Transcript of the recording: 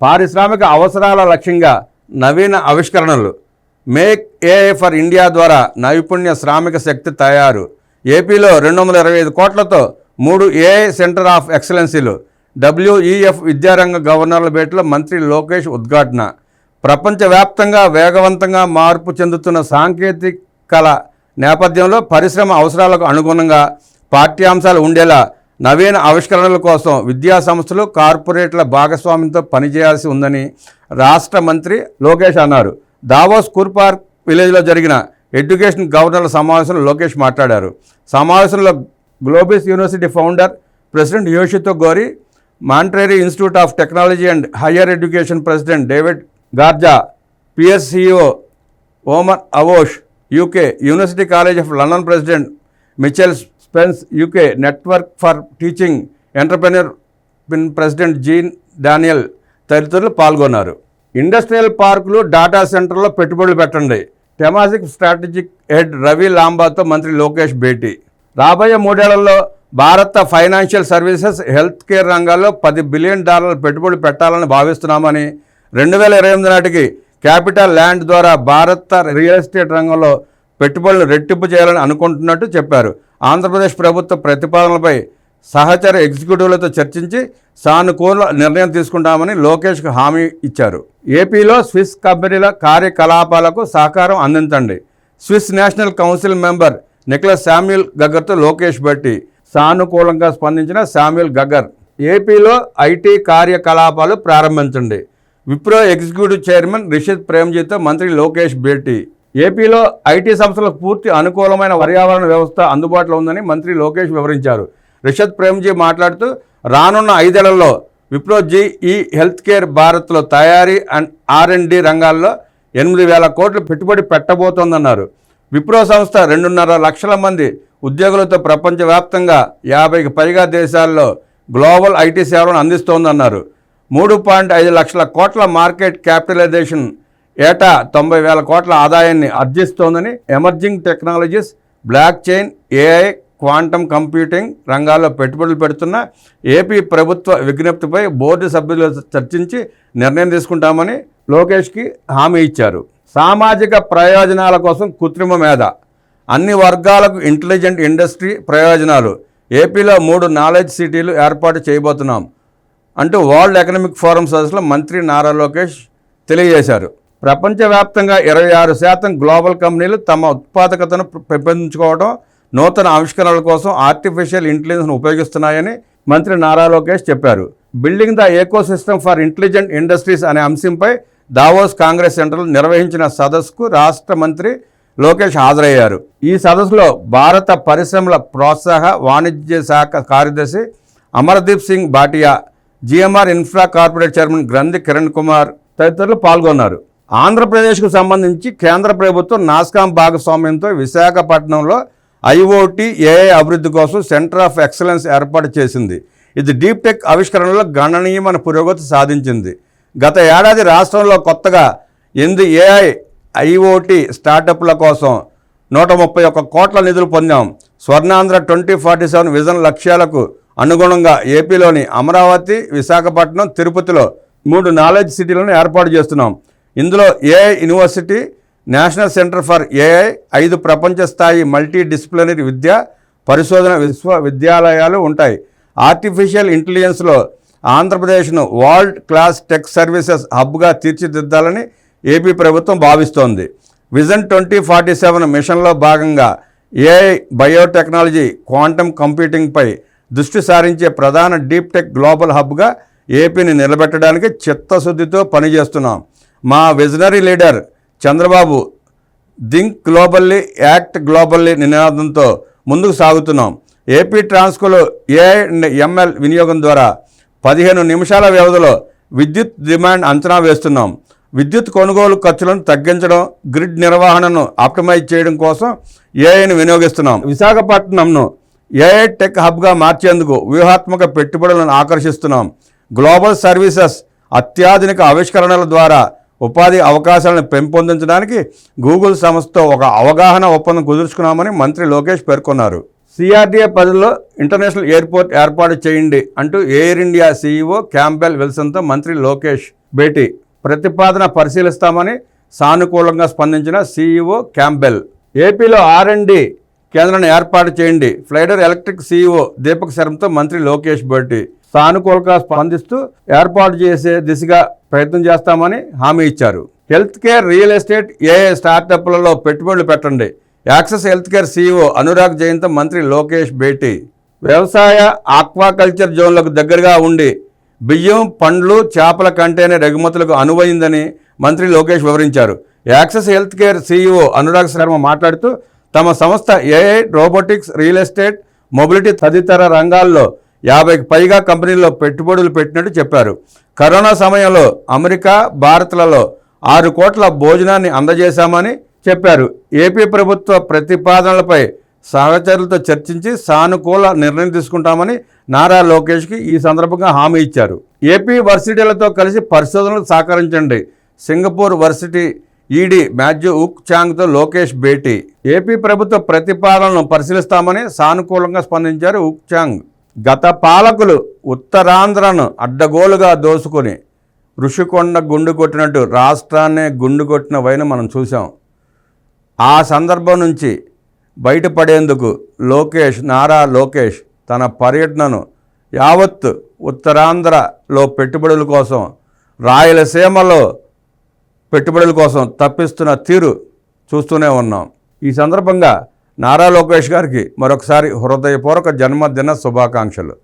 పారిశ్రామిక అవసరాల లక్ష్యంగా నవీన ఆవిష్కరణలు. మేక్ ఏఐ ఫర్ ఇండియా ద్వారా నైపుణ్య శ్రామిక శక్తి తయారు. ఏపీలో 225 కోట్లతో 3 ఏఐ సెంటర్ ఆఫ్ ఎక్సలెన్సీలు. WEF విద్యారంగ గవర్నర్ల భేటీలో మంత్రి లోకేష్ ఉద్ఘాటన. ప్రపంచవ్యాప్తంగా వేగవంతంగా మార్పు చెందుతున్న సాంకేతికల నేపథ్యంలో పరిశ్రమ అవసరాలకు అనుగుణంగా పాఠ్యాంశాలు ఉండేలా నవీన ఆవిష్కరణల కోసం విద్యా సంస్థలు, కార్పొరేట్ల భాగస్వామ్యంతో పనిచేయాల్సి ఉందని రాష్ట్ర మంత్రి లోకేష్ అన్నారు. దావోస్ కూర్పార్క్ విలేజ్లో జరిగిన ఎడ్యుకేషన్ గవర్నర్ల సమావేశంలో లోకేష్ మాట్లాడారు. సమావేశంలో global university founder, president Yoshito Hori, Monterrey institute of technology and higher education president David Garza, PSCO Omar అవోష్, UK university college of London president Michael Spence, UK network for teaching entrepreneur president Jean Daniel తదితరులు పాల్గొన్నారు. Industrial పార్కులు, data సెంటర్లో పెట్టుబడులు పెట్టండి. Temasek strategic head Ravi లాంబాతో మంత్రి లోకేష్ భేటీ. రాబోయే 3 ఏళ్లలో భారత ఫైనాన్షియల్ సర్వీసెస్, హెల్త్ కేర్ రంగాల్లో $10 బిలియన్ పెట్టుబడులు పెట్టాలని భావిస్తున్నామని, 2028 నాటికి క్యాపిటల్ ల్యాండ్ ద్వారా భారత రియల్ ఎస్టేట్ రంగంలో పెట్టుబడులు రెట్టింపు చేయాలని అనుకుంటున్నట్టు చెప్పారు. ఆంధ్రప్రదేశ్ ప్రభుత్వ ప్రతిపాదనలపై సహచర ఎగ్జిక్యూటివ్లతో చర్చించి సానుకూల నిర్ణయం తీసుకుంటామని లోకేష్కు హామీ ఇచ్చారు. ఏపీలో స్విస్ కంపెనీల కార్యకలాపాలకు సహకారం అందించండి. Swiss national council member Nicolas Samuel గగ్గర్తో లోకేష్ భేటీ. సానుకూలంగా స్పందించిన శామ్యూల్ గగ్గర్, ఏపీలో ఐటీ కార్యకలాపాలు ప్రారంభించండి. విప్రో ఎగ్జిక్యూటివ్ చైర్మన్ రిషిత్ ప్రేమ్జీతో మంత్రి లోకేష్ భేటీ. ఏపీలో ఐటీ సంస్థలకు పూర్తి అనుకూలమైన పర్యావరణ వ్యవస్థ అందుబాటులో ఉందని మంత్రి లోకేష్ వివరించారు. రిషిత్ ప్రేమ్జీ మాట్లాడుతూ, రానున్న 5 ఏళ్లలో విప్రో జీఈ హెల్త్ కేర్ భారత్లో తయారీ అండ్ R&D రంగాల్లో 8,000 కోట్లు పెట్టుబడి పెట్టబోతోందన్నారు. విప్రో సంస్థ 2.5 లక్షల మంది ఉద్యోగులతో ప్రపంచవ్యాప్తంగా 50కి పైగా దేశాల్లో గ్లోబల్ ఐటీ సేవలను అందిస్తోందన్నారు. 3.5 లక్షల కోట్ల మార్కెట్ క్యాపిటలైజేషన్, ఏటా 90,000 కోట్ల ఆదాయాన్ని ఆర్జిస్తోందని, emerging technologies, blockchain, AI, quantum computing రంగాల్లో పెట్టుబడులు పెడుతున్న ఏపీ ప్రభుత్వ విజ్ఞప్తిపై బోర్డు సభ్యులతో చర్చించి నిర్ణయం తీసుకుంటామని లోకేష్కి హామీ ఇచ్చారు. సామాజిక ప్రయోజనాల కోసం కృత్రిమ మేధ, అన్ని వర్గాలకు ఇంటెలిజెంట్ ఇండస్ట్రీ ప్రయోజనాలు. ఏపీలో 3 నాలెడ్జ్ సిటీలు ఏర్పాటు చేయబోతున్నాం అంటూ వరల్డ్ ఎకనామిక్ ఫోరం సదస్సులో మంత్రి నారా లోకేష్ తెలియజేశారు. ప్రపంచవ్యాప్తంగా 26% గ్లోబల్ కంపెనీలు తమ ఉత్పాదకతను పెంపొందించుకోవడం, నూతన ఆవిష్కరణల కోసం ఆర్టిఫిషియల్ ఇంటెలిజెన్స్ను ఉపయోగిస్తున్నాయని మంత్రి నారా లోకేష్ చెప్పారు. Building the ecosystem for intelligent industries అనే అంశంపై దావోస్ కాంగ్రెస్ సెంటర్లో నిర్వహించిన సదస్సుకు రాష్ట్ర మంత్రి లోకేష్ హాజరయ్యారు. ఈ సదస్సులో భారత పరిశ్రమల ప్రోత్సాహ వాణిజ్య శాఖ కార్యదర్శి Amardeep Singh Bhatia, GMR infra corporate chairman గ్రంథి కిరణ్ కుమార్ తదితరులు పాల్గొన్నారు. ఆంధ్రప్రదేశ్కు సంబంధించి కేంద్ర ప్రభుత్వం నాస్కామ్ భాగస్వామ్యంతో విశాఖపట్నంలో IoT, AI అభివృద్ధి కోసం సెంటర్ ఆఫ్ ఎక్సలెన్స్ ఏర్పాటు చేసింది. ఇది డీప్ టెక్ ఆవిష్కరణలో గణనీయమైన పురోగతి సాధించింది. గత ఏడాది రాష్ట్రంలో కొత్తగా 8 AI IoT స్టార్టప్ల కోసం 131 కోట్ల నిధులు పొందాం. స్వర్ణాంధ్ర 2047 విజన్ లక్ష్యాలకు అనుగుణంగా ఏపీలోని అమరావతి, విశాఖపట్నం, తిరుపతిలో 3 నాలెడ్జ్ సిటీలను ఏర్పాటు చేస్తున్నాం. ఇందులో AI university, national centre for AI, 5 ప్రపంచ స్థాయి మల్టీ డిసిప్లినరీ విద్యా పరిశోధన విశ్వవిద్యాలయాలు ఉంటాయి. ఆర్టిఫిషియల్ ఇంటెలిజెన్స్లో ఆంధ్రప్రదేశ్ను వరల్డ్ క్లాస్ టెక్ సర్వీసెస్ హబ్గా తీర్చిదిద్దాలని ఏపీ ప్రభుత్వం భావిస్తోంది. విజన్ 2047 మిషన్లో భాగంగా AI, బయోటెక్నాలజీ, క్వాంటమ్ కంప్యూటింగ్పై దృష్టి సారించే ప్రధాన డీప్ టెక్ గ్లోబల్ హబ్గా ఏపీని నిలబెట్టడానికి చిత్తశుద్ధితో పనిచేస్తున్నాం. మా visionary leader Chandrababu think globally, act globally నినాదంతో ముందుకు సాగుతున్నాం. ఏపీ ట్రాన్స్కోలో AI అండ్ ML వినియోగం ద్వారా 15 నిమిషాల వ్యవధిలో విద్యుత్ డిమాండ్ అంచనా వేస్తున్నాం. విద్యుత్ కొనుగోలు ఖర్చులను తగ్గించడం, గ్రిడ్ నిర్వహణను ఆప్టిమైజ్ చేయడం కోసం AIని వినియోగిస్తున్నాం. విశాఖపట్నంను AI టెక్ హబ్గా మార్చేందుకు వ్యూహాత్మక పెట్టుబడులను ఆకర్షిస్తున్నాం. గ్లోబల్ సర్వీసెస్, అత్యాధునిక ఆవిష్కరణల ద్వారా ఉపాధి అవకాశాలను పెంపొందించడానికి గూగుల్ సంస్థతో ఒక అవగాహన ఒప్పందం కుదుర్చుకున్నామని మంత్రి లోకేష్ పేర్కొన్నారు. CRDA పరిధిలో ఇంటర్నేషనల్ ఎయిర్పోర్ట్ ఏర్పాటు చేయండి అంటూ ఎయిర్ ఇండియా CEO క్యాంపెల్ విల్సన్తో మంత్రి లోకేష్ భేటీ ప్రతిపాదన పరిశీలిస్తామని సానుకూలంగా స్పందించిన సీఈఓ క్యాంబెల్. ఏపీలో R&D కేంద్రాన్ని ఏర్పాటు చేయండి. ఫ్లైడర్ ఎలక్ట్రిక్ సీఈఓ దీపక్ శర్మతో మంత్రి లోకేష్ భేటీ. సానుకూలంగా స్పందిస్తూ ఏర్పాటు చేసే దిశగా ప్రయత్నం చేస్తామని హామీ ఇచ్చారు. Health care, real estate, AI స్టార్టప్లలో పెట్టుబడులు పెట్టండి. Access health care CEO Anurag జైన్తో మంత్రి లోకేష్ భేటీ. వ్యవసాయ, ఆక్వాకల్చర్ జోన్లకు దగ్గరగా ఉండి బియ్యం, పండ్లు, చేపల కంటైనర్ ఎగుమతులకు అనువైందని మంత్రి లోకేష్ వివరించారు. Access health care CEO Anurag Sharma మాట్లాడుతూ తమ సంస్థ AI, robotics, real estate, mobility తదితర రంగాల్లో 50కి పైగా కంపెనీల్లో పెట్టుబడులు పెట్టినట్టు చెప్పారు. కరోనా సమయంలో అమెరికా, భారత్లలో 6 కోట్ల భోజనాన్ని అందజేశామని చెప్పారు. ఏపీ ప్రభుత్వ ప్రతిపాదనలపై సహచరులతో చర్చించి సానుకూల నిర్ణయం తీసుకుంటామని నారా లోకేష్కి ఈ సందర్భంగా హామీ ఇచ్చారు. ఏపీ వర్సిటీలతో కలిసి పరిశోధనలకు సహకరించండి. సింగపూర్ వర్సిటీ ఈడీ మాథ్యూ ఉక్ చాంగ్తో లోకేష్ భేటీ. ఏపీ ప్రభుత్వ ప్రతిపాదనలను పరిశీలిస్తామని సానుకూలంగా స్పందించారు ఉక్ చాంగ్. గత పాలకులు ఉత్తరాంధ్రను అడ్డగోలుగా దోసుకొని ఋషికొండ గుండు కొట్టినట్టు రాష్ట్రాన్నే గుండు కొట్టిన వైన మనం చూసాం. ఆ సందర్భం నుంచి బయటపడేందుకు నారా లోకేష్ తన పర్యటనను యావత్ ఉత్తరాంధ్రలో పెట్టుబడుల కోసం, రాయలసీమలో పెట్టుబడుల కోసం తప్పిస్తున్న తీరు చూస్తూనే ఉన్నాం. ఈ సందర్భంగా నారా లోకేష్ గారికి మరొకసారి హృదయపూర్వక జన్మదిన శుభాకాంక్షలు.